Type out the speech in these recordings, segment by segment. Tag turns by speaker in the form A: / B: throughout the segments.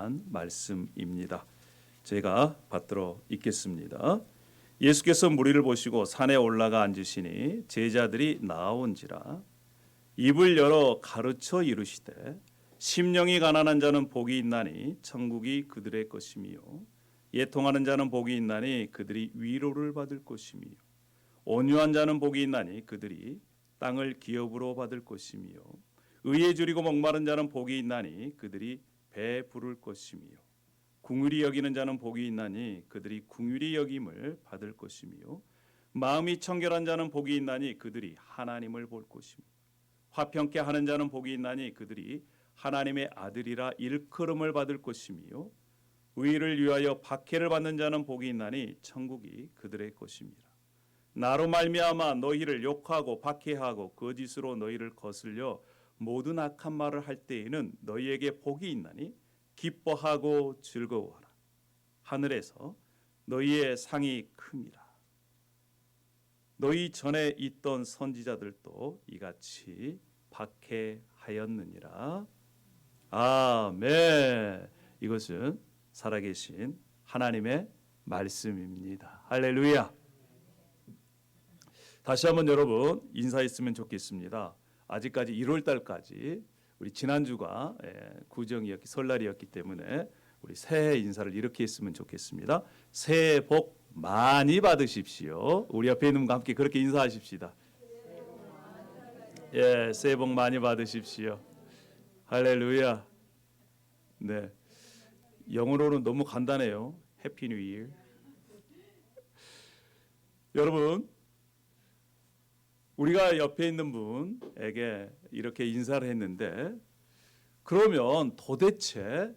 A: 대한 말씀입니다. 제가 받들어 읽겠습니다. 예수께서 무리를 보시고 산에 올라가 앉으시니 제자들이 나아온지라 입을 열어 가르쳐 이르시되 심령이 가난한 자는 복이 있나니 천국이 그들의 것이며 애통하는 자는 복이 있나니 그들이 위로를 받을 것이며 온유한 자는 복이 있나니 그들이 땅을 기업으로 받을 것이며 의에 줄이고 목마른 자는 복이 있나니 그들이 배 부를 것이며 긍휼히 여기는 자는 복이 있나니 그들이 긍휼히 여김을 받을 것이며 마음이 청결한 자는 복이 있나니 그들이 하나님을 볼 것이며 화평케 하는 자는 복이 있나니 그들이 하나님의 아들이라 일컬음을 받을 것이며 의를 위하여 박해를 받는 자는 복이 있나니 천국이 그들의 것입니다. 나로 말미암아 너희를 욕하고 박해하고 거짓으로 너희를 거슬려 모든 악한 말을 할 때에는 너희에게 복이 있나니 기뻐하고 즐거워하라. 하늘에서 너희의 상이 큼이라. 너희 전에 있던 선지자들도 이같이 박해하였느니라. 아멘. 이것은 살아계신 하나님의 말씀입니다. 할렐루야. 다시 한번 여러분 인사했으면 좋겠습니다. 아직까지 1월 달까지 우리 지난주가 구정이었기 설날이었기 때문에 우리 새해 인사를 이렇게 했으면 좋겠습니다. 새해 복 많이 받으십시오. 우리 옆에 있는 분과 함께 그렇게 인사하십시다. 예, 새해 복 많이 받으십시오. 할렐루야. 네, 영어로는 너무 간단해요. 해피 뉴 이어. 여러분, 우리가 옆에 있는 분에게 이렇게 인사를 했는데 그러면 도대체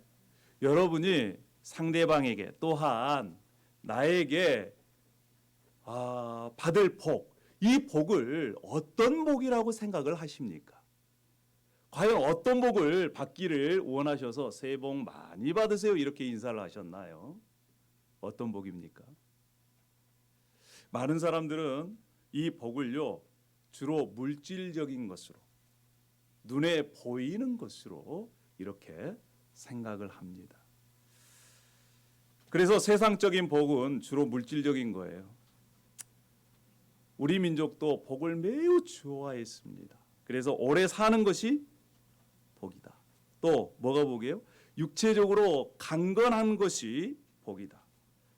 A: 여러분이 상대방에게 또한 나에게 받을 복, 이 복을 어떤 복이라고 생각을 하십니까? 과연 어떤 복을 받기를 원하셔서 새해 복 많이 받으세요 이렇게 인사를 하셨나요? 어떤 복입니까? 많은 사람들은 이 복을요 주로 물질적인 것으로 눈에 보이는 것으로 이렇게 생각을 합니다. 그래서 세상적인 복은 주로 물질적인 거예요. 우리 민족도 복을 매우 좋아했습니다. 그래서 오래 사는 것이 복이다. 또 뭐가 복이에요? 육체적으로 강건한 것이 복이다.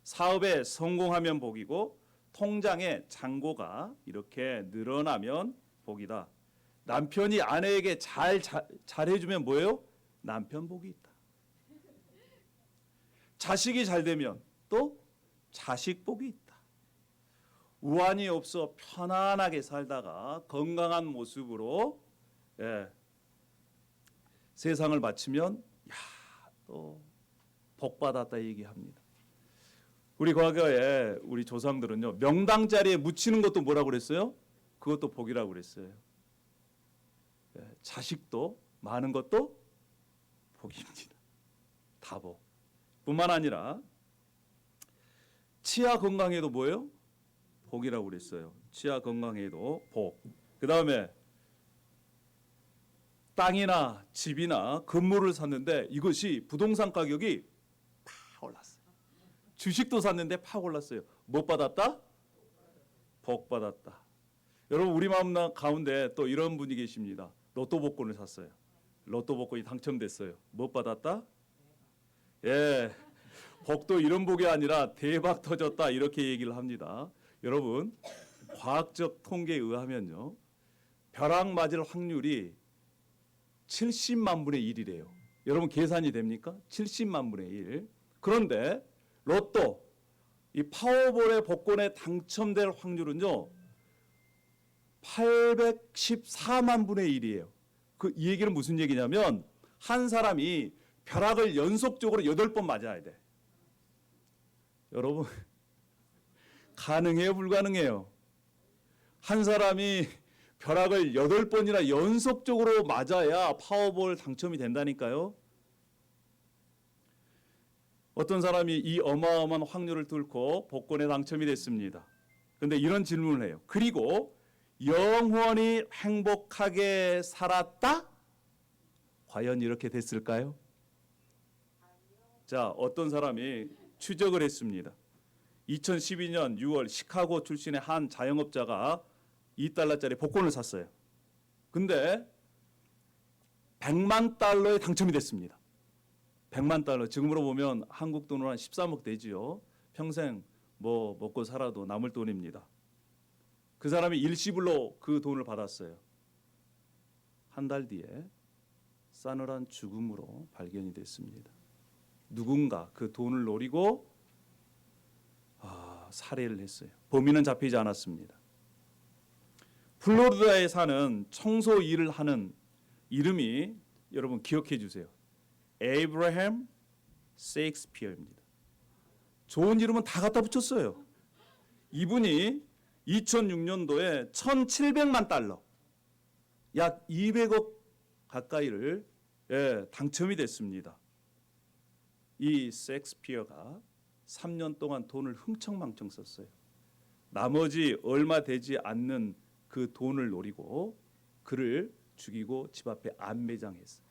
A: 사업에 성공하면 복이고 통장에 잔고가 이렇게 늘어나면 복이다. 남편이 아내에게 잘해주면 뭐예요? 남편 복이 있다. 자식이 잘 되면 또 자식 복이 있다. 우환이 없어 편안하게 살다가 건강한 모습으로 세상을 마치면 또 복 받았다 얘기합니다. 우리 과거에 우리 조상들은요 명당 자리에 묻히는 것도 뭐라고 그랬어요? 그것도 복이라고 그랬어요. 자식도 많은 것도 복입니다. 다 복. 뿐만 아니라 치아 건강에도 뭐예요? 복이라고 그랬어요. 치아 건강에도 복. 그 다음에 땅이나 집이나 건물을 샀는데 이것이 부동산 가격이 팍 올랐어요. 주식도 샀는데 팍 올랐어요. 못 받았다? 복 받았다. 여러분 우리 마음 가운데 또 이런 분이 계십니다. 로또 복권을 샀어요. 로또 복권이 당첨됐어요. 못 받았다? 예, 복도 이런 복이 아니라 대박 터졌다 이렇게 얘기를 합니다. 여러분 과학적 통계에 의하면요 벼락 맞을 확률이 70만 분의 1이래요. 여러분 계산이 됩니까? 70만 분의 1. 그런데 로또 이 파워볼의 복권에 당첨될 확률은요 814만 분의 1이에요. 이 얘기는 무슨 얘기냐면 한 사람이 벼락을 연속적으로 8번 맞아야 돼. 여러분 가능해요? 불가능해요? 한 사람이 벼락을 8번이나 연속적으로 맞아야 파워볼 당첨이 된다니까요. 어떤 사람이 이 어마어마한 확률을 뚫고 복권에 당첨이 됐습니다. 그런데 이런 질문을 해요. 그리고 영원히 행복하게 살았다? 과연 이렇게 됐을까요? 자, 어떤 사람이 추적을 했습니다. 2012년 6월 시카고 출신의 한 자영업자가 $2짜리 복권을 샀어요. 근데 100만 달러에 당첨이 됐습니다. 100만 달러. 지금으로 보면 한국 돈으로 한 13억 되지요. 평생 뭐 먹고 살아도 남을 돈입니다. 그 사람이 일시불로 그 돈을 받았어요. 한 달 뒤에 싸늘한 죽음으로 발견이 됐습니다. 누군가 그 돈을 노리고 살해를 했어요. 범인은 잡히지 않았습니다. 플로리다에 사는 청소 일을 하는 이름이 여러분 기억해 주세요. 에이브라햄 셰익스피어입니다. 좋은 이름은 다 갖다 붙였어요. 이분이 2006년도에 1,700만 달러, 약 200억 가까이를 당첨이 됐습니다. 이 셰익스피어가 3년 동안 돈을 흥청망청 썼어요. 나머지 얼마 되지 않는 그 돈을 노리고 그를 죽이고 집 앞에 안매장했어요.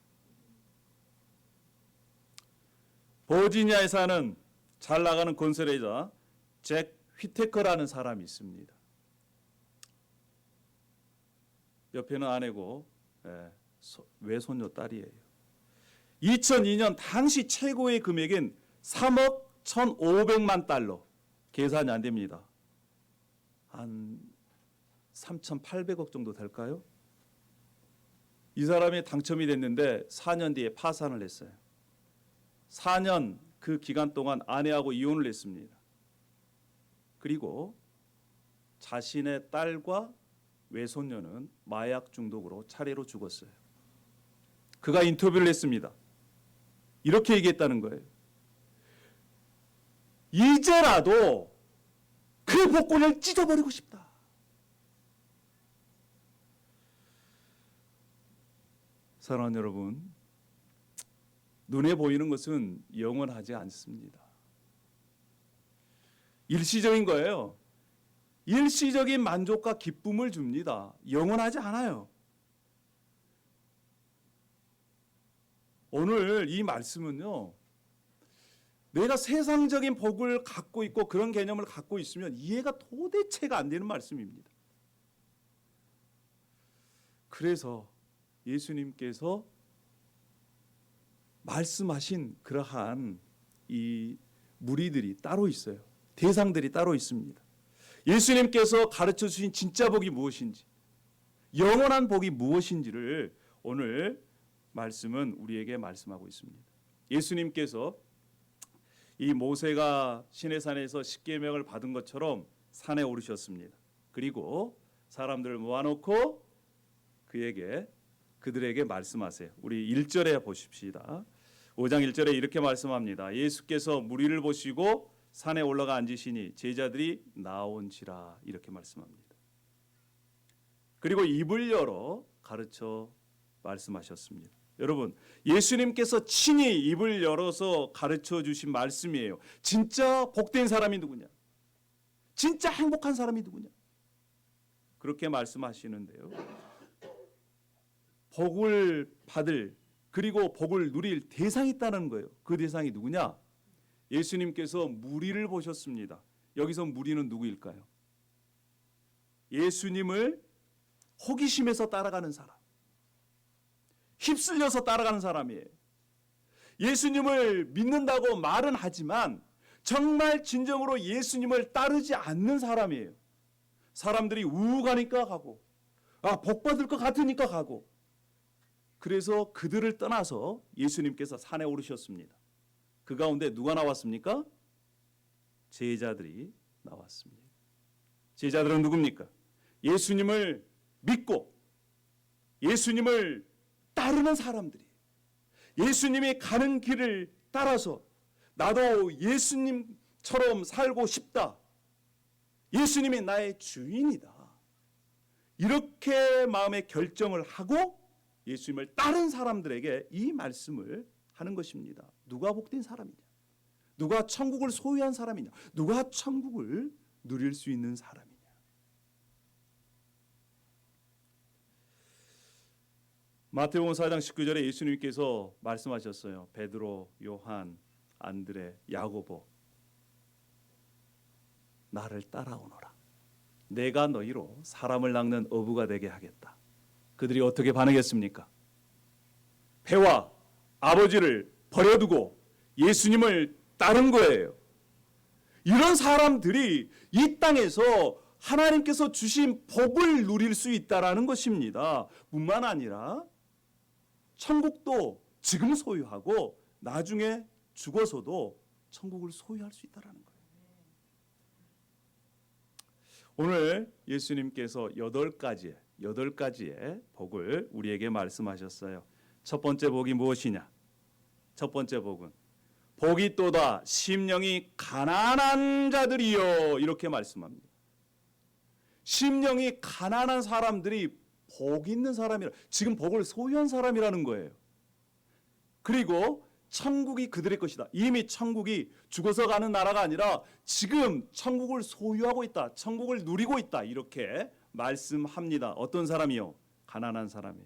A: 버지니아에 사는 잘 나가는 건설회사 잭 휘테커라는 사람이 있습니다. 옆에는 아내고 외손녀 딸이에요. 2002년 당시 최고의 금액인 3억 1,500만 달러. 계산이 안 됩니다. 한 3,800억 정도 될까요? 이 사람이 당첨이 됐는데 4년 뒤에 파산을 했어요. 4년 그 기간 동안 아내하고 이혼을 했습니다. 그리고 자신의 딸과 외손녀는 마약 중독으로 차례로 죽었어요. 그가 인터뷰를 했습니다. 이렇게 얘기했다는 거예요. 이제라도 그 복권을 찢어버리고 싶다. 사랑하는 여러분, 눈에 보이는 것은 영원하지 않습니다. 일시적인 거예요. 일시적인 만족과 기쁨을 줍니다. 영원하지 않아요. 오늘 이 말씀은요, 내가 세상적인 복을 갖고 있고 그런 개념을 갖고 있으면 이해가 도대체가 안 되는 말씀입니다. 그래서 예수님께서 말씀하신 그러한 이 무리들이 따로 있어요. 대상들이 따로 있습니다. 예수님께서 가르쳐 주신 진짜 복이 무엇인지, 영원한 복이 무엇인지를 오늘 말씀은 우리에게 말씀하고 있습니다. 예수님께서 이 모세가 시내산에서 십계명을 받은 것처럼 산에 오르셨습니다. 그리고 사람들을 모아놓고 그들에게 말씀하세요. 우리 1절에 보십시다. 5장 1절에 이렇게 말씀합니다. 예수께서 무리를 보시고 산에 올라가 앉으시니 제자들이 나온지라, 이렇게 말씀합니다. 그리고 입을 열어 가르쳐 말씀하셨습니다. 여러분, 예수님께서 친히 입을 열어서 가르쳐 주신 말씀이에요. 진짜 복된 사람이 누구냐? 진짜 행복한 사람이 누구냐? 그렇게 말씀하시는데요. 복을 받을, 그리고 복을 누릴 대상이 있다는 거예요. 그 대상이 누구냐? 예수님께서 무리를 보셨습니다. 여기서 무리는 누구일까요? 예수님을 호기심에서 따라가는 사람, 휩쓸려서 따라가는 사람이에요. 예수님을 믿는다고 말은 하지만 정말 진정으로 예수님을 따르지 않는 사람이에요. 사람들이 우가니까 가고, 복 받을 것 같으니까 가고. 그래서 그들을 떠나서 예수님께서 산에 오르셨습니다. 그 가운데 누가 나왔습니까? 제자들이 나왔습니다. 제자들은 누굽니까? 예수님을 믿고 예수님을 따르는 사람들이, 예수님이 가는 길을 따라서 나도 예수님처럼 살고 싶다, 예수님이 나의 주인이다, 이렇게 마음의 결정을 하고 예수님을 따른 사람들에게 이 말씀을 하는 것입니다. 누가 복된 사람이냐? 누가 천국을 소유한 사람이냐? 누가 천국을 누릴 수 있는 사람이냐? 마태복음 4장 19절에 예수님께서 말씀하셨어요. 베드로, 요한, 안드레, 야고보, 나를 따라오너라. 내가 너희로 사람을 낚는 어부가 되게 하겠다. 그들이 어떻게 반응했습니까? 배와 아버지를 버려두고 예수님을 따른 거예요. 이런 사람들이 이 땅에서 하나님께서 주신 복을 누릴 수 있다라는 것입니다. 뿐만 아니라 천국도 지금 소유하고 나중에 죽어서도 천국을 소유할 수 있다라는 거예요. 오늘 예수님께서 8가지의 복을 우리에게 말씀하셨어요. 첫 번째 복이 무엇이냐? 첫 번째 복은 복이 또다 심령이 가난한 자들이요, 이렇게 말씀합니다. 심령이 가난한 사람들이 복 있는 사람이라, 지금 복을 소유한 사람이라는 거예요. 그리고 천국이 그들의 것이다. 이미 천국이 죽어서 가는 나라가 아니라 지금 천국을 소유하고 있다. 천국을 누리고 있다. 이렇게 말씀합니다. 어떤 사람이요? 가난한 사람이.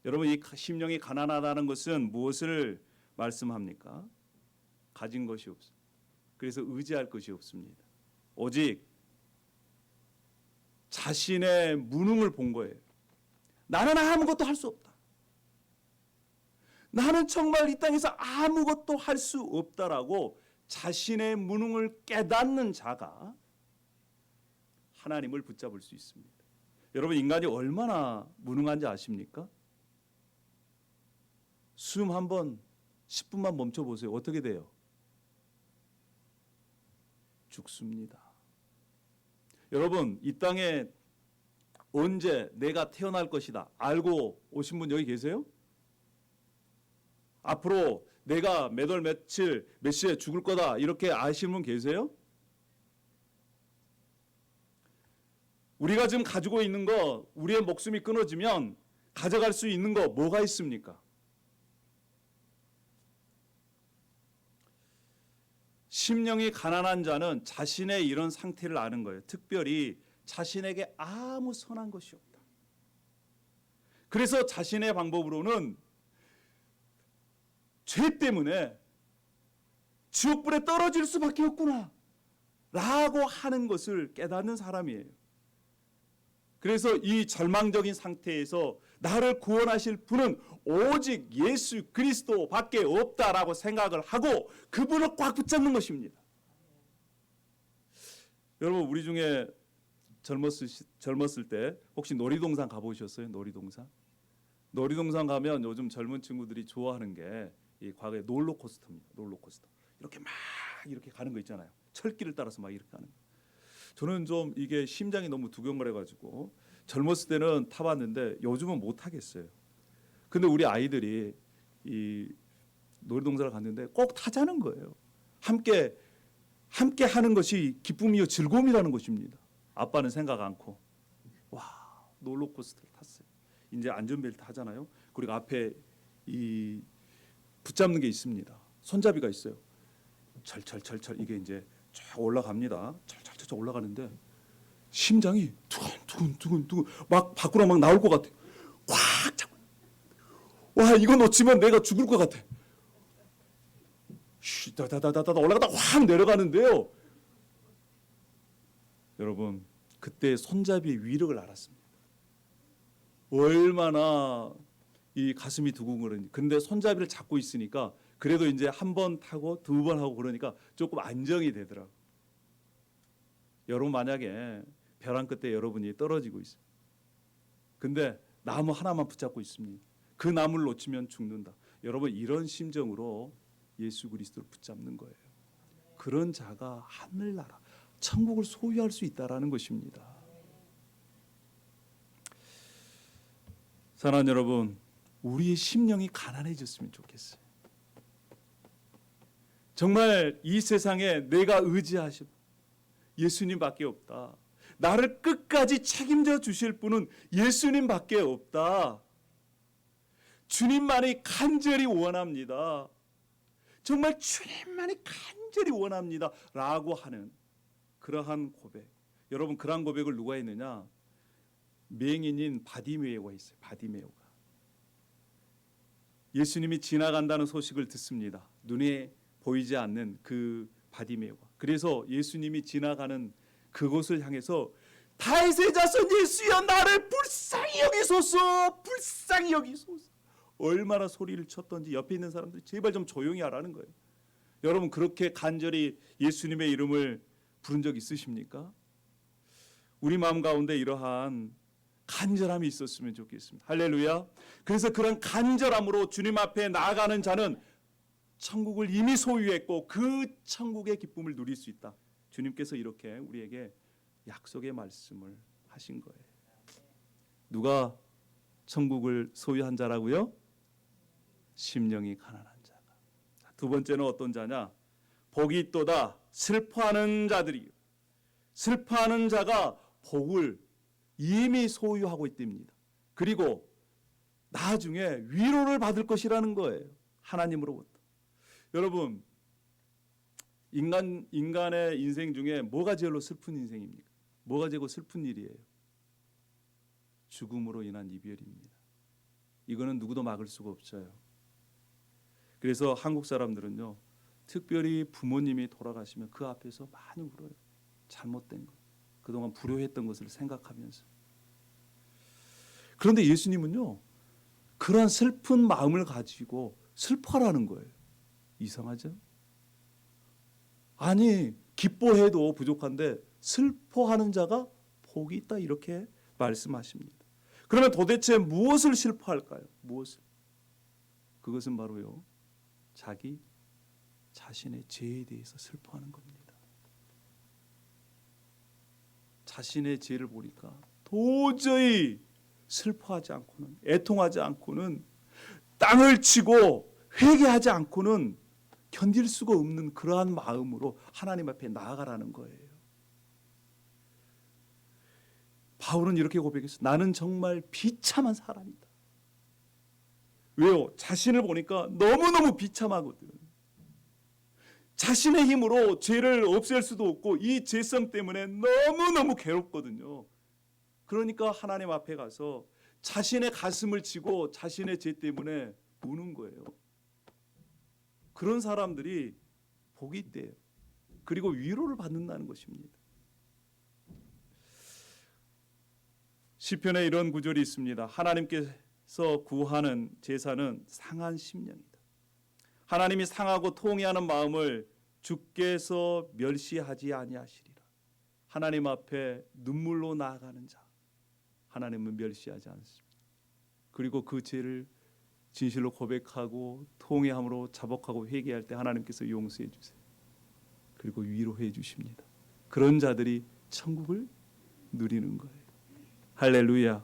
A: 여러분, 이 심령이 가난하다는 것은 무엇을 말씀합니까? 가진 것이 없어. 그래서 의지할 것이 없습니다. 오직 자신의 무능을 본 거예요. 나는 아무것도 할 수 없다. 나는 정말 이 땅에서 아무것도 할 수 없다라고 자신의 무능을 깨닫는 자가 하나님을 붙잡을 수 있습니다. 여러분, 인간이 얼마나 무능한지 아십니까? 숨 한번 10분만 멈춰보세요. 어떻게 돼요? 죽습니다. 여러분, 이 땅에 언제 내가 태어날 것이다 알고 오신 분 여기 계세요? 앞으로 내가 몇 월 며칠 몇 시에 죽을 거다 이렇게 아시는 분 계세요? 우리가 지금 가지고 있는 거, 우리의 목숨이 끊어지면 가져갈 수 있는 거 뭐가 있습니까? 심령이 가난한 자는 자신의 이런 상태를 아는 거예요. 특별히 자신에게 아무 선한 것이 없다. 그래서 자신의 방법으로는 죄 때문에 지옥불에 떨어질 수밖에 없구나 라고 하는 것을 깨닫는 사람이에요. 그래서 이 절망적인 상태에서 나를 구원하실 분은 오직 예수 그리스도 밖에 없다라고 생각을 하고 그분을 꽉 붙잡는 것입니다. 여러분, 우리 중에 젊었을 때 혹시 놀이동산 가보셨어요? 놀이동산 가면 요즘 젊은 친구들이 좋아하는 게 이 과거에 롤러코스터입니다. 롤러코스터 이렇게 막 이렇게 가는 거 있잖아요. 철길을 따라서 막 이렇게 가는 거. 저는 좀 이게 심장이 너무 두근거려가지고 젊었을 때는 타봤는데 요즘은 못 타겠어요. 근데 우리 아이들이 이 놀이동산을 갔는데 꼭 타자는 거예요. 함께 하는 것이 기쁨이요 즐거움이라는 것입니다. 아빠는 생각 않고 와, 롤러코스터를 탔어요. 이제 안전벨트 하잖아요. 그리고 앞에 이 붙잡는 게 있습니다. 손잡이가 있어요. 철철철철 이게 이제 쫙 올라갑니다. 철철철 올라가는데 심장이 두근두근 막 밖으로 막 나올 것 같아. 꽉 잡고 와, 이거 놓치면 내가 죽을 것 같아. 다다다다다 올라가다 확 내려가는데요. 여러분, 그때 손잡이의 위력을 알았습니다. 얼마나 이 가슴이 두근거리는지. 근데 손잡이를 잡고 있으니까 그래도 이제 한 번 타고 두 번 하고 그러니까 조금 안정이 되더라고. 여러분, 만약에 벼랑 끝에 여러분이 떨어지고 있어요. 근데 나무 하나만 붙잡고 있습니다. 그 나무를 놓치면 죽는다. 여러분, 이런 심정으로 예수 그리스도를 붙잡는 거예요. 그런 자가 하늘나라, 천국을 소유할 수 있다라는 것입니다. 사랑하는 여러분, 우리의 심령이 가난해졌으면 좋겠어요. 정말 이 세상에 내가 의지하신 예수님밖에 없다. 나를 끝까지 책임져 주실 분은 예수님밖에 없다. 주님만이 간절히 원합니다. 정말 주님만이 간절히 원합니다. 라고 하는 그러한 고백. 여러분, 그러한 고백을 누가 했느냐? 맹인인 바디메오가 있어요. 바디메오가. 예수님이 지나간다는 소식을 듣습니다. 눈에 보이지 않는 그 바디메오가, 그래서 예수님이 지나가는 그곳을 향해서 다윗의 자손 예수여 나를 불쌍히 여기소서, 불쌍히 여기소서, 얼마나 소리를 쳤던지 옆에 있는 사람들이 제발 좀 조용히 하라는 거예요. 여러분 그렇게 간절히 예수님의 이름을 부른 적 있으십니까? 우리 마음 가운데 이러한 간절함이 있었으면 좋겠습니다. 할렐루야. 그래서 그런 간절함으로 주님 앞에 나아가는 자는 천국을 이미 소유했고 그 천국의 기쁨을 누릴 수 있다. 주님께서 이렇게 우리에게 약속의 말씀을 하신 거예요. 누가 천국을 소유한 자라고요? 심령이 가난한 자가. 두 번째는 어떤 자냐? 복이 있도다 슬퍼하는 자들이요. 슬퍼하는 자가 복을 이미 소유하고 있답니다. 그리고 나중에 위로를 받을 것이라는 거예요. 하나님으로부터. 여러분 인간의 인생 중에 뭐가 제일로 슬픈 인생입니까? 뭐가 제일 슬픈 일이에요? 죽음으로 인한 이별입니다. 이거는 누구도 막을 수가 없어요. 그래서 한국 사람들은요, 특별히 부모님이 돌아가시면 그 앞에서 많이 울어요. 잘못된 것, 그동안 불효했던 것을 생각하면서. 그런데 예수님은요, 그러한 슬픈 마음을 가지고 슬퍼라는 거예요. 이상하죠? 아니 기뻐해도 부족한데 슬퍼하는 자가 복이 있다 이렇게 말씀하십니다. 그러면 도대체 무엇을 슬퍼할까요? 무엇을? 그것은 바로요, 자기 자신의 죄에 대해서 슬퍼하는 겁니다. 자신의 죄를 보니까 도저히 슬퍼하지 않고는, 애통하지 않고는, 땅을 치고 회개하지 않고는 견딜 수가 없는 그러한 마음으로 하나님 앞에 나아가라는 거예요. 바울은 이렇게 고백했어요. 나는 정말 비참한 사람이다. 왜요? 자신을 보니까 너무너무 비참하거든. 자신의 힘으로 죄를 없앨 수도 없고 이 죄성 때문에 너무너무 괴롭거든요. 그러니까 하나님 앞에 가서 자신의 가슴을 치고 자신의 죄 때문에 우는 거예요. 그런 사람들이 복이 있대요. 그리고 위로를 받는다는 것입니다. 시편에 이런 구절이 있습니다. 하나님께서 구하는 제사는 상한 심령이다. 하나님이 상하고 통회하는 마음을 주께서 멸시하지 아니하시리라. 하나님 앞에 눈물로 나아가는 자, 하나님은 멸시하지 않습니다. 그리고 그 죄를 진실로 고백하고 통회함으로 자복하고 회개할 때 하나님께서 용서해 주세요. 그리고 위로해 주십니다. 그런 자들이 천국을 누리는 거예요. 할렐루야.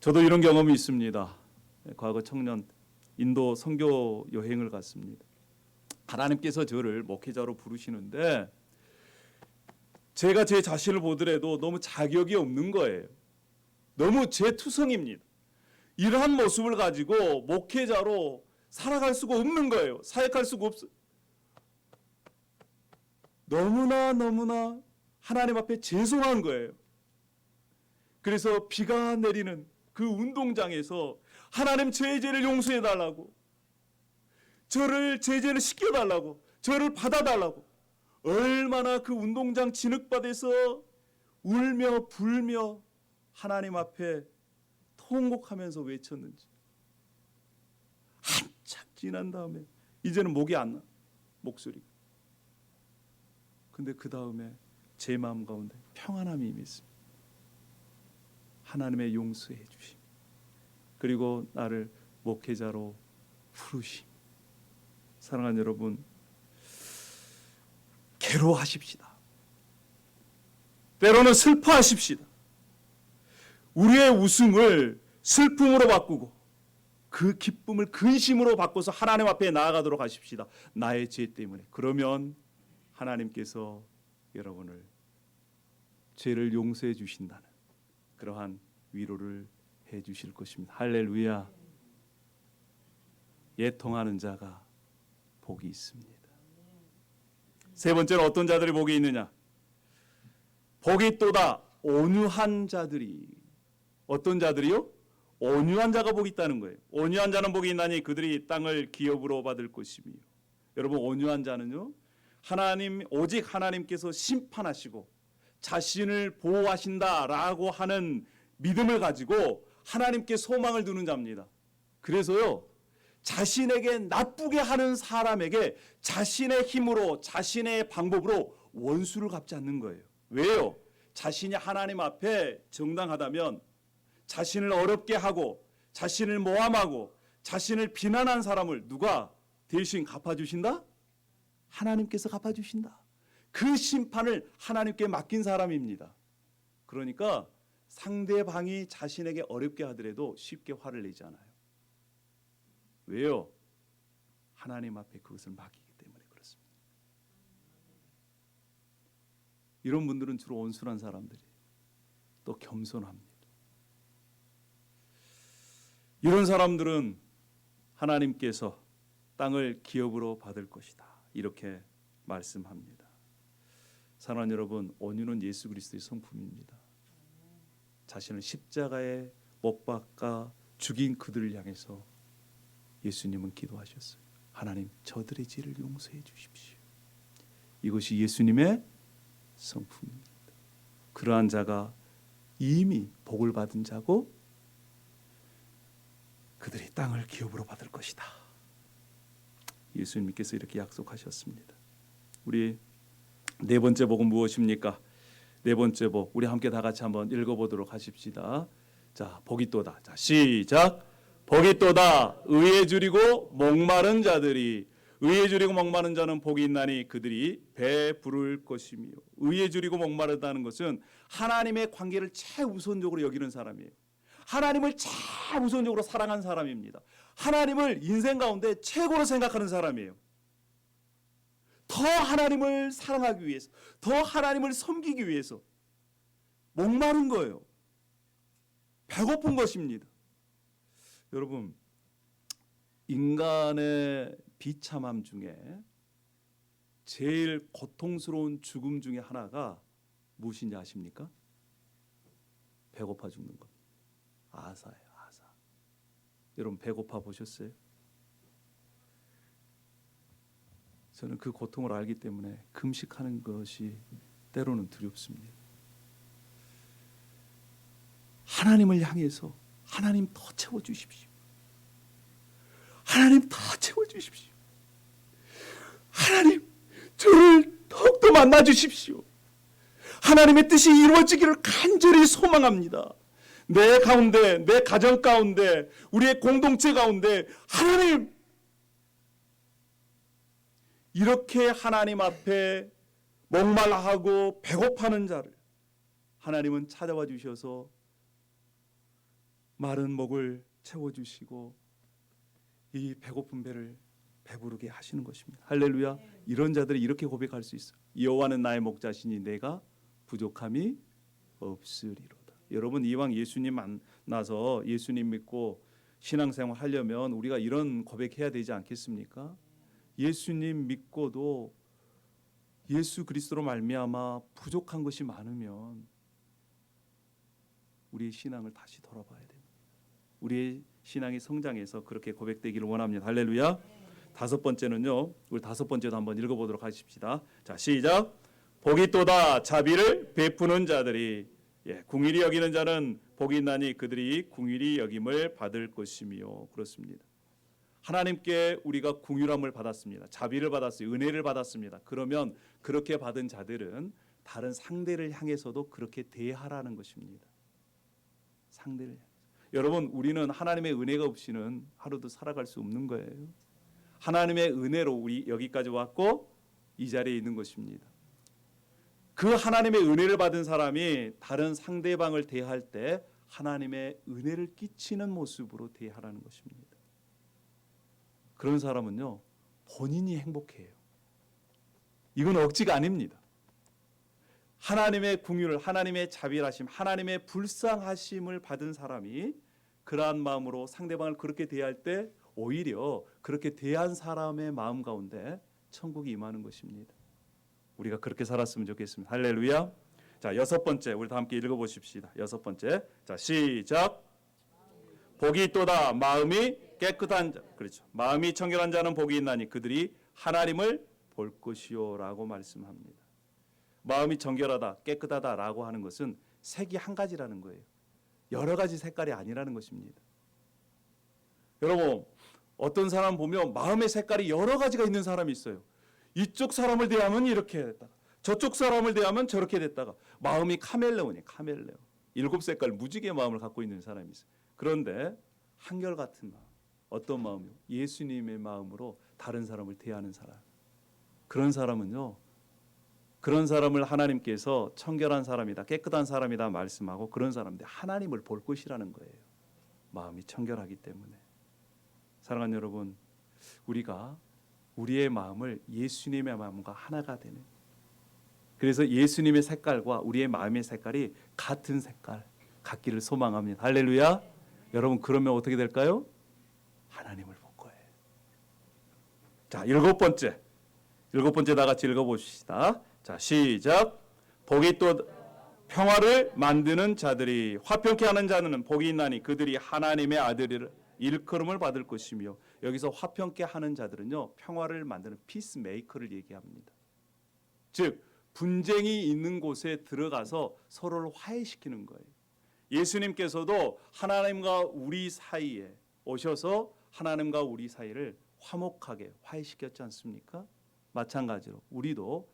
A: 저도 이런 경험이 있습니다. 과거 청년 인도 선교 여행을 갔습니다. 하나님께서 저를 목회자로 부르시는데 제가 제 자신을 보더라도 너무 자격이 없는 거예요. 너무 제 투성입니다. 이러한 모습을 가지고 목회자로 살아갈 수가 없는 거예요. 사역할 수가 없어요. 너무나 하나님 앞에 죄송한 거예요. 그래서 비가 내리는 그 운동장에서 하나님 제 죄를 용서해 달라고, 저를 제 죄를 씻겨달라고, 저를 받아달라고 얼마나 그 운동장 진흙밭에서 울며 불며 하나님 앞에 통곡하면서 외쳤는지. 한참 지난 다음에 이제는 목이 안 나, 목소리가. 근데 그 다음에 제 마음 가운데 평안함이 임했습니다. 하나님의 용서해 주심, 그리고 나를 목회자로 부르심. 사랑하는 여러분, 괴로워하십시다. 때로는 슬퍼하십시다. 우리의 웃음을 슬픔으로 바꾸고 그 기쁨을 근심으로 바꿔서 하나님 앞에 나아가도록 하십시다. 나의 죄 때문에. 그러면 하나님께서 여러분을 죄를 용서해 주신다는 그러한 위로를 해 주실 것입니다. 할렐루야. 애통하는 자가 복이 있습니다. 세 번째는 어떤 자들이 복이 있느냐? 복이 있도다 온유한 자들이. 어떤 자들이요? 온유한 자가 복이 있다는 거예요. 온유한 자는 복이 있나니 그들이 땅을 기업으로 받을 것이며. 여러분, 온유한 자는요, 오직 하나님께서 심판하시고 자신을 보호하신다라고 하는 믿음을 가지고 하나님께 소망을 두는 자입니다. 그래서요, 자신에게 나쁘게 하는 사람에게 자신의 힘으로, 자신의 방법으로 원수를 갚지 않는 거예요. 왜요? 자신이 하나님 앞에 정당하다면 자신을 어렵게 하고 자신을 모함하고 자신을 비난한 사람을 누가 대신 갚아주신다? 하나님께서 갚아주신다. 그 심판을 하나님께 맡긴 사람입니다. 그러니까 상대방이 자신에게 어렵게 하더라도 쉽게 화를 내지 않아요. 왜요? 하나님 앞에 그것을 맡기기 때문에 그렇습니다. 이런 분들은 주로 온순한 사람들이 또 겸손합니다. 이런 사람들은 하나님께서 땅을 기업으로 받을 것이다, 이렇게 말씀합니다. 사랑하는 여러분, 온유는 예수 그리스도의 성품입니다. 자신을 십자가에 못 박아 죽인 그들을 향해서 예수님은 기도하셨어요. 하나님, 저들의 죄를 용서해 주십시오. 이것이 예수님의 성품입니다. 그러한 자가 이미 복을 받은 자고 그들이 땅을 기업으로 받을 것이다. 예수님께서 이렇게 약속하셨습니다. 우리 네 번째 복은 무엇입니까? 네 번째 복, 우리 함께 다 같이 한번 읽어보도록 하십시다. 자, 복이 또다. 자, 시작. 복이 또다. 의에 줄이고 목마른 자들이, 의에 줄이고 목마른 자는 복이 있나니 그들이 배부를 것이며. 의에 줄이고 목마르다는 것은 하나님의 관계를 최우선적으로 여기는 사람이에요. 하나님을 최우선적으로 사랑한 사람입니다. 하나님을 인생 가운데 최고로 생각하는 사람이에요. 더 하나님을 사랑하기 위해서, 더 하나님을 섬기기 위해서 목마른 거예요. 배고픈 것입니다. 여러분, 인간의 비참함 중에 제일 고통스러운 죽음 중에 하나가 무엇인지 아십니까? 배고파 죽는 것. 아사예요, 아사. 여러분, 배고파 보셨어요? 저는 그 고통을 알기 때문에 금식하는 것이 때로는 두렵습니다. 하나님을 향해서 하나님 더 채워주십시오. 하나님 더 채워주십시오. 하나님, 저를 더욱더 만나주십시오. 하나님의 뜻이 이루어지기를 간절히 소망합니다. 내 가운데, 내 가정 가운데, 우리의 공동체 가운데 하나님, 이렇게 하나님 앞에 목말라하고 배고파하는 자를 하나님은 찾아와 주셔서 마른 목을 채워주시고 이 배고픈 배를 배부르게 하시는 것입니다. 할렐루야. 이런 자들이 이렇게 고백할 수 있어요. 여호와는 나의 목자시니 내가 부족함이 없으리로다. 여러분, 이왕 예수님 만나서 예수님 믿고 신앙생활 하려면 우리가 이런 고백해야 되지 않겠습니까? 예수님 믿고도 예수 그리스도로 말미암아 부족한 것이 많으면 우리의 신앙을 다시 돌아봐야 됩니다. 우리의 신앙이 성장해서 그렇게 고백되기를 원합니다. 할렐루야. 다섯 번째는요, 우리 다섯 번째도 한번 읽어보도록 하십시다. 자, 시작. 복이 또다. 자비를 베푸는 자들이, 궁일이 여기는 자는 복이 있나니 그들이 궁일이 여김을 받을 것이며. 그렇습니다. 하나님께 우리가 궁휼함을 받았습니다. 자비를 받았어요. 은혜를 받았습니다. 그러면 그렇게 받은 자들은 다른 상대를 향해서도 그렇게 대하라는 것입니다. 상대를 향해서. 여러분, 우리는 하나님의 은혜가 없이는 하루도 살아갈 수 없는 거예요. 하나님의 은혜로 우리 여기까지 왔고 이 자리에 있는 것입니다. 그 하나님의 은혜를 받은 사람이 다른 상대방을 대할 때 하나님의 은혜를 끼치는 모습으로 대하라는 것입니다. 그런 사람은요, 본인이 행복해요. 이건 억지가 아닙니다. 하나님의 궁휼을, 하나님의 자비하심, 하나님의 불쌍하심을 받은 사람이 그러한 마음으로 상대방을 그렇게 대할 때 오히려 그렇게 대한 사람의 마음 가운데 천국이 임하는 것입니다. 우리가 그렇게 살았으면 좋겠습니다. 할렐루야. 자, 여섯 번째, 우리 다 함께 읽어보십시다. 여섯 번째, 자, 시작. 복이 또다. 마음이 깨끗한 자, 그렇죠. 마음이 청결한 자는 복이 있나니 그들이 하나님을 볼 것이요라고 말씀합니다. 마음이 정결하다, 깨끗하다라고 하는 것은 색이 한 가지라는 거예요. 여러 가지 색깔이 아니라는 것입니다. 여러분, 어떤 사람 보면 마음의 색깔이 여러 가지가 있는 사람이 있어요. 이쪽 사람을 대하면 이렇게 됐다가 저쪽 사람을 대하면 저렇게 됐다가 마음이 카멜레온이에요. 카멜레온. 7색깔 무지개 마음을 갖고 있는 사람이 있어요. 그런데 한결같은 마음. 어떤 마음이요? 예수님의 마음으로 다른 사람을 대하는 사람. 그런 사람은요. 그런 사람을 하나님께서 청결한 사람이다, 깨끗한 사람이다 말씀하고 그런 사람인데 하나님을 볼 것이라는 거예요. 마음이 청결하기 때문에. 사랑하는 여러분, 우리가 우리의 마음을 예수님의 마음과 하나가 되는, 그래서 예수님의 색깔과 우리의 마음의 색깔이 같은 색깔 같기를 소망합니다. 할렐루야. 여러분, 그러면 어떻게 될까요? 하나님을 볼 거예요. 자, 일곱 번째 다 같이 읽어봅시다. 자, 시작. 복이 또 평화를 만드는 자들이, 화평케 하는 자는 복이 있나니 그들이 하나님의 아들을 일컬음을 받을 것이며, 여기서 화평케 하는 자들은요, 평화를 만드는 피스메이커를 얘기합니다. 즉 분쟁이 있는 곳에 들어가서 서로를 화해시키는 거예요. 예수님께서도 하나님과 우리 사이에 오셔서 하나님과 우리 사이를 화목하게 화해시켰지 않습니까? 마찬가지로 우리도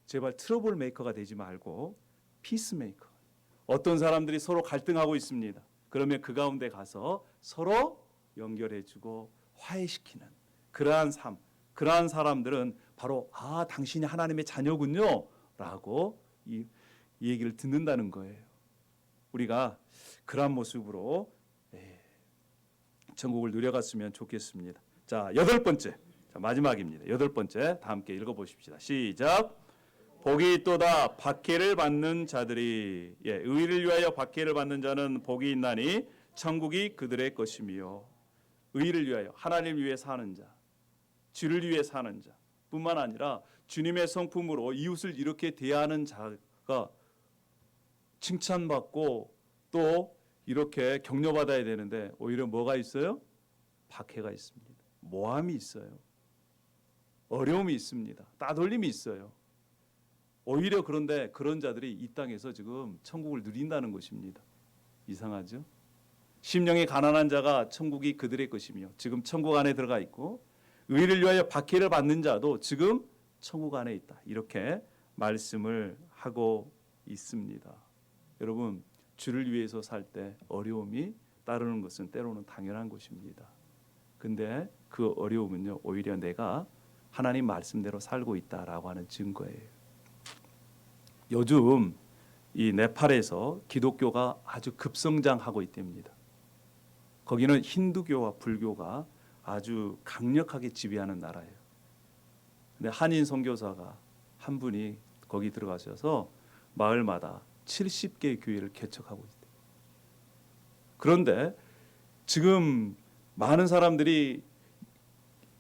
A: 제발 트러블 메이커가 되지 말고 피스메이커. 어떤 사람들이 서로 갈등하고 있습니다. 그러면 그 가운데 가서 서로 연결해주고 화해시키는 그러한 삶, 그러한 사람들은 바로 당신이 하나님의 자녀군요 라고 이 얘기를 듣는다는 거예요. 우리가 그러한 모습으로 천국을 누려갔으면 좋겠습니다. 자, 여덟 번째, 마지막입니다. 여덟 번째, 다 함께 읽어보십시다. 시작. 복이 있도다 박해를 받는 자들이, 의를 위하여 박해를 받는 자는 복이 있나니 천국이 그들의 것이며. 의를 위하여, 하나님을 위해 사는 자, 주를 위해 사는 자 뿐만 아니라 주님의 성품으로 이웃을 이렇게 대하는 자가 칭찬받고 또 이렇게 격려받아야 되는데 오히려 뭐가 있어요? 박해가 있습니다. 모함이 있어요. 어려움이 있습니다. 따돌림이 있어요. 오히려 그런데 그런 자들이 이 땅에서 지금 천국을 누린다는 것입니다. 이상하죠? 심령이 가난한 자가 천국이 그들의 것이며 지금 천국 안에 들어가 있고, 의를 위하여 박해를 받는 자도 지금 천국 안에 있다. 이렇게 말씀을 하고 있습니다. 여러분, 주를 위해서 살 때 어려움이 따르는 것은 때로는 당연한 것입니다. 근데 그 어려움은요, 오히려 내가 하나님 말씀대로 살고 있다라고 하는 증거예요. 요즘 이 네팔에서 기독교가 아주 급성장하고 있답니다. 거기는 힌두교와 불교가 아주 강력하게 지배하는 나라예요. 근데 한인 선교사가 한 분이 거기 들어가셔서 마을마다 70개의 교회를 개척하고 있대요. 그런데 지금 많은 사람들이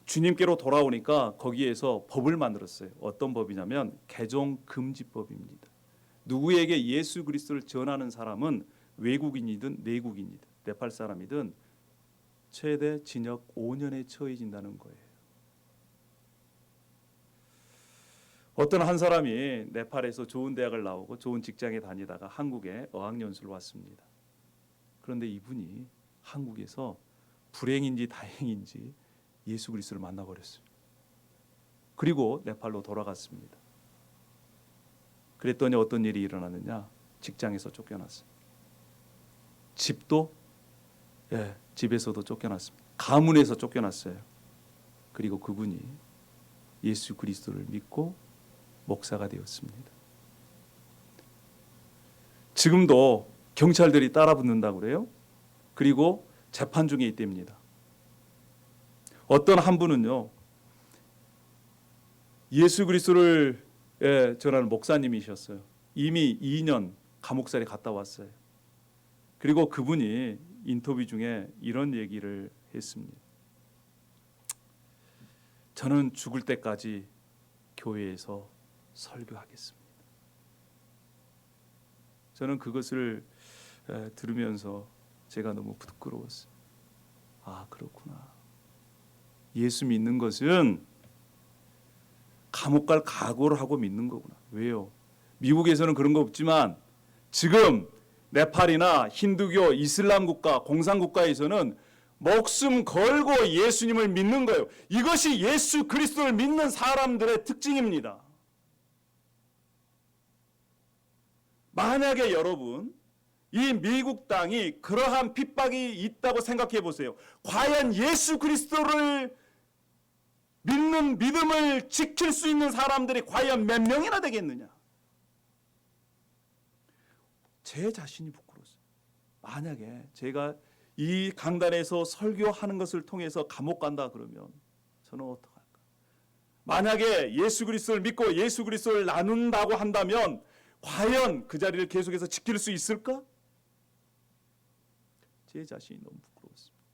A: 주님께로 돌아오니까 거기에서 법을 만들었어요. 어떤 법이냐면 개종 금지법입니다. 누구에게 예수 그리스도를 전하는 사람은 외국인이든 내국인이든 네팔 사람이든 최대 징역 5년에 처해진다는 거예요. 어떤 한 사람이 네팔에서 좋은 대학을 나오고 좋은 직장에 다니다가 한국에 어학연수를 왔습니다. 그런데 이분이 한국에서 불행인지 다행인지 예수 그리스도를 만나버렸어요. 그리고 네팔로 돌아갔습니다. 그랬더니 어떤 일이 일어났느냐? 직장에서 쫓겨났어요. 집도 집에서도 쫓겨났습니다. 가문에서 쫓겨났어요. 그리고 그분이 예수 그리스도를 믿고 목사가 되었습니다. 지금도 경찰들이 따라붙는다고 그래요. 그리고 재판 중에 있답니다. 어떤 한 분은요, 예수 그리스도를 전하는 목사님이셨어요. 이미 2년 감옥살이 갔다 왔어요. 그리고 그분이 인터뷰 중에 이런 얘기를 했습니다. 저는 죽을 때까지 교회에서 설교하겠습니다. 저는 그것을 들으면서 제가 너무 부끄러웠어요. 아, 그렇구나. 예수 믿는 것은 감옥 갈 각오를 하고 믿는 거구나. 왜요? 미국에서는 그런 거 없지만 지금 네팔이나 힌두교, 이슬람 국가, 공산 국가에서는 목숨 걸고 예수님을 믿는 거예요. 이것이 예수 그리스도를 믿는 사람들의 특징입니다. 만약에 여러분 이 미국 땅이 그러한 핍박이 있다고 생각해 보세요. 과연 예수 그리스도를 믿는 믿음을 지킬 수 있는 사람들이 과연 몇 명이나 되겠느냐? 제 자신이 부끄러웠어요. 만약에 제가 이 강단에서 설교하는 것을 통해서 감옥 간다 그러면 저는 어떡할까? 만약에 예수 그리스도를 믿고 예수 그리스도를 나눈다고 한다면 과연 그 자리를 계속해서 지킬 수 있을까? 제 자신이 너무 부끄러웠습니다.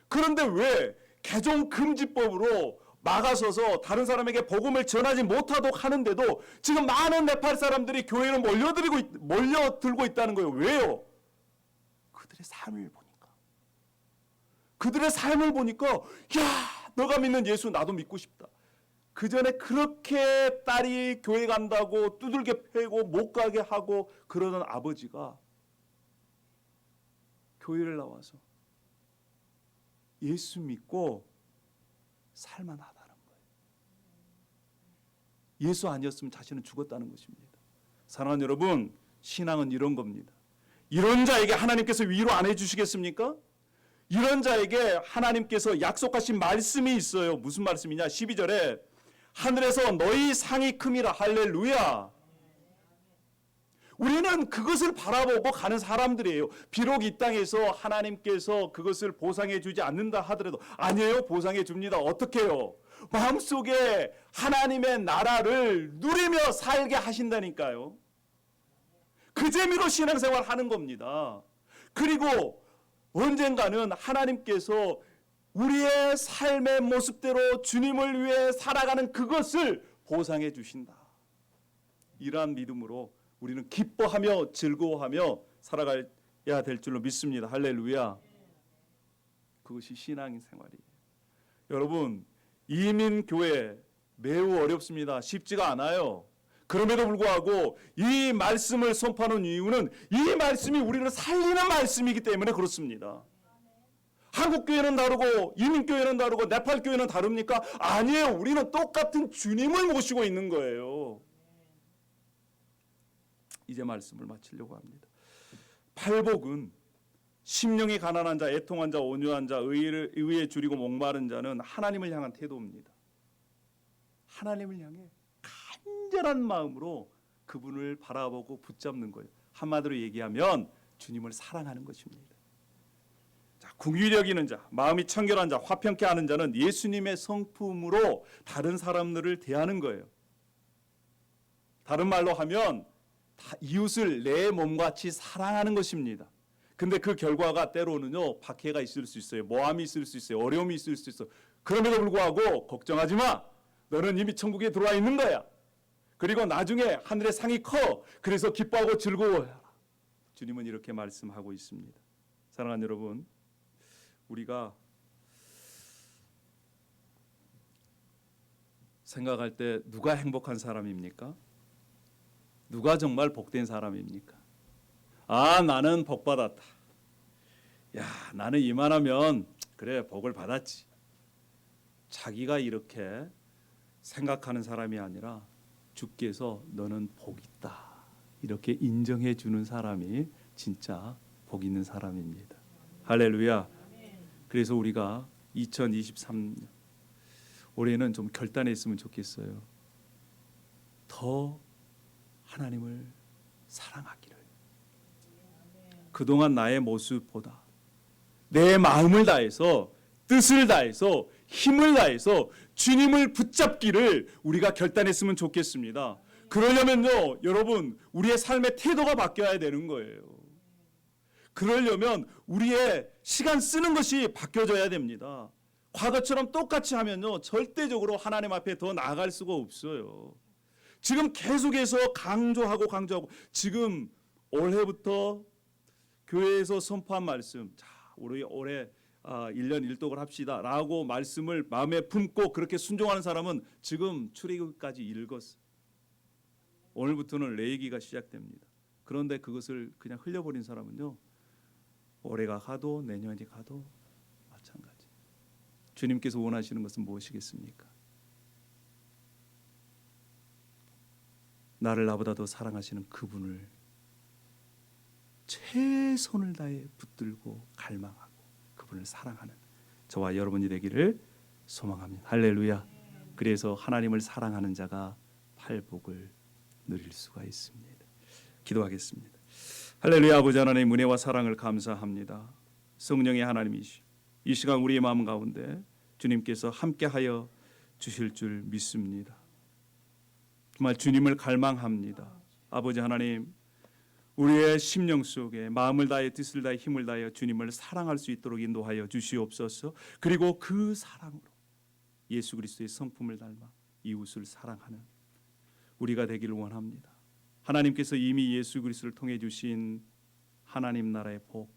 A: 그런데 왜 개종 금지법으로 막아서서 다른 사람에게 복음을 전하지 못하도록 하는데도 지금 많은 네팔 사람들이 교회를 몰려들고 있다는 거예요. 왜요? 그들의 삶을 보니까 야, 너가 믿는 예수 나도 믿고 싶다. 그 전에 그렇게 딸이 교회 간다고 두들겨 패고 못 가게 하고 그러던 아버지가 교회를 나와서 예수 믿고 살만하다는 거예요. 예수 아니었으면 자신은 죽었다는 것입니다. 사랑하는 여러분, 신앙은 이런 겁니다. 이런 자에게 하나님께서 위로 안 해주시겠습니까? 이런 자에게 하나님께서 약속하신 말씀이 있어요. 무슨 말씀이냐? 12절에 하늘에서 너희 상이 큼이라. 할렐루야. 우리는 그것을 바라보고 가는 사람들이에요. 비록 이 땅에서 하나님께서 그것을 보상해 주지 않는다 하더라도 아니에요. 보상해 줍니다. 어떻게 해요? 마음속에 하나님의 나라를 누리며 살게 하신다니까요. 그 재미로 신앙생활 하는 겁니다. 그리고 언젠가는 하나님께서 우리의 삶의 모습대로 주님을 위해 살아가는 그것을 보상해 주신다. 이러한 믿음으로 우리는 기뻐하며 즐거워하며 살아가야 될 줄로 믿습니다. 할렐루야. 그것이 신앙생활이에요. 여러분, 이민교회 매우 어렵습니다. 쉽지가 않아요. 그럼에도 불구하고 이 말씀을 선포하는 이유는 이 말씀이 우리를 살리는 말씀이기 때문에 그렇습니다. 한국교회는 다르고 이민교회는 다르고 네팔교회는 다릅니까? 아니에요. 우리는 똑같은 주님을 모시고 있는 거예요. 이제 말씀을 마치려고 합니다. 팔복은 심령이 가난한 자, 애통한 자, 온유한 자, 의에 줄이고 목마른 자는 하나님을 향한 태도입니다. 하나님을 향해 간절한 마음으로 그분을 바라보고 붙잡는 거예요. 한마디로 얘기하면 주님을 사랑하는 것입니다. 자, 궁유력 있는 자, 마음이 청결한 자, 화평케 하는 자는 예수님의 성품으로 다른 사람들을 대하는 거예요. 다른 말로 하면 이웃을 내 몸같이 사랑하는 것입니다. 근데 그 결과가 때로는요, 박해가 있을 수 있어요. 모함이 있을 수 있어요. 어려움이 있을 수 있어요. 그럼에도 불구하고 걱정하지 마. 너는 이미 천국에 들어와 있는 거야. 그리고 나중에 하늘의 상이 커. 그래서 기뻐하고 즐거워해라. 주님은 이렇게 말씀하고 있습니다. 사랑하는 여러분, 우리가 생각할 때 누가 행복한 사람입니까? 누가 정말 복된 사람입니까? 아, 나는 복 받았다. 야, 나는 이만하면 그래 복을 받았지. 자기가 이렇게 생각하는 사람이 아니라 주께서 너는 복 있다. 이렇게 인정해 주는 사람이 진짜 복 있는 사람입니다. 할렐루야. 그래서 우리가 2023년 올해는 좀 결단했으면 좋겠어요. 더 하나님을 사랑하기를. 그동안 나의 모습보다 내 마음을 다해서 뜻을 다해서 힘을 다해서 주님을 붙잡기를 우리가 결단했으면 좋겠습니다. 그러려면요, 여러분, 우리의 삶의 태도가 바뀌어야 되는 거예요. 그러려면 우리의 시간 쓰는 것이 바뀌어져야 됩니다. 과거처럼 똑같이 하면요, 절대적으로 하나님 앞에 더 나아갈 수가 없어요. 지금 계속해서 강조하고 지금 올해부터 교회에서 선포한 말씀, 자, 우리 올해 1년 1독을 합시다라고 말씀을 마음에 품고 그렇게 순종하는 사람은 지금 출애굽까지 읽었어. 오늘부터는 레위기가 시작됩니다. 그런데 그것을 그냥 흘려버린 사람은요, 올해가 가도 내년이 가도 마찬가지. 주님께서 원하시는 것은 무엇이겠습니까? 나를 나보다 더 사랑하시는 그분을 최선을 다해 붙들고 갈망하고 그분을 사랑하는 저와 여러분이 되기를 소망합니다. 할렐루야. 그래서 하나님을 사랑하는 자가 팔복을 누릴 수가 있습니다. 기도하겠습니다. 할렐루야. 아버지 하나님, 은혜와 사랑을 감사합니다. 성령의 하나님이시 이 시간 우리의 마음 가운데 주님께서 함께하여 주실 줄 믿습니다. 정말 주님을 갈망합니다. 아버지 하나님, 우리의 심령 속에 마음을 다해 뜻을 다해 힘을 다하여 주님을 사랑할 수 있도록 인도하여 주시옵소서. 그리고 그 사랑으로 예수 그리스도의 성품을 닮아 이웃을 사랑하는 우리가 되기를 원합니다. 하나님께서 이미 예수 그리스도를 통해 주신 하나님 나라의 복,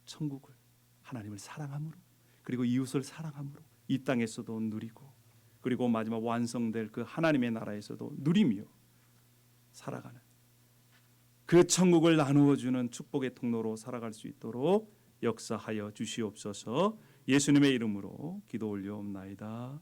A: 천국을 하나님을 사랑함으로 그리고 이웃을 사랑함으로 이 땅에서도 누리고 그리고 마지막 완성될 그 하나님의 나라에서도 누리며 살아가는 그 천국을 나누어 주는 축복의 통로로 살아갈 수 있도록 역사하여 주시옵소서. 예수님의 이름으로 기도 올려옵나이다.